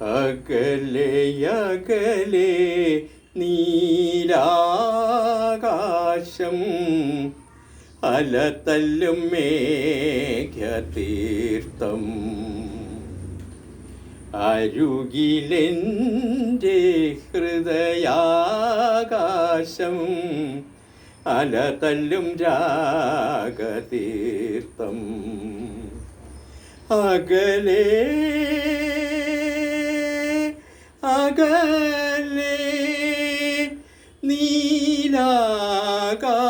അകലെ അകലെ നീലാകാശം അലതല്ലും മേഘതീർത്ഥം അരുകിലെൻ്റെ ഹൃദയാകാശം അലതല്ലും രാഗതീർത്ഥം അകലെ അകലെ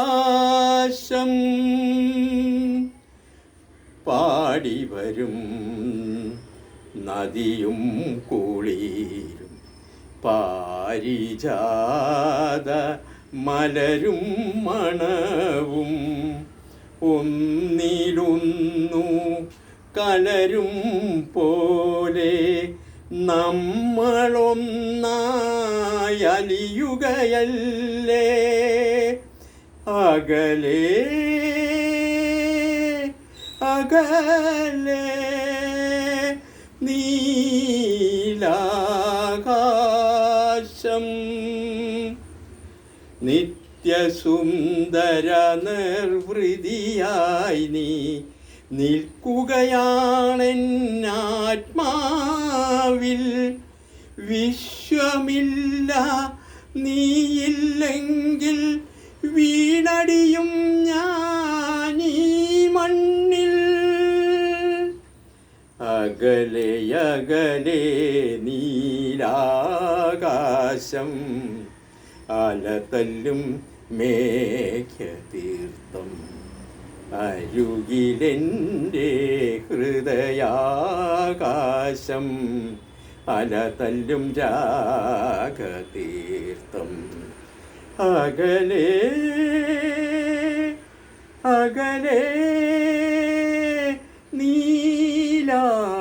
നീലാകാശം പാടിവരും നദിയും കുളിരും പാരിജാത മലരും മണവും ഒന്നിലൊന്നു കലരും പോലെ നമ്മളൊന്നായി അലിയുകയല്ലേ അകലെ അകലെ നീലാകാശം നിത്യസുന്ദര നിർവൃതിയായി നീ നിൽക്കുകയാണെന്നാത്മാവിൽ വിശ്വമില്ല നീയില്ലെങ്കിൽ വീണടിയും ഞാനീ മണ്ണിൽ അകലെ അകലെ നീലാകാശം അലതല്ലും മേഘതീർത്ഥം അരുകിലെൻ്റെ ഹൃദയാകാശം അലതല്ലും രാഗതീർത്ഥം അകലെ അകലെ നീലാകാശം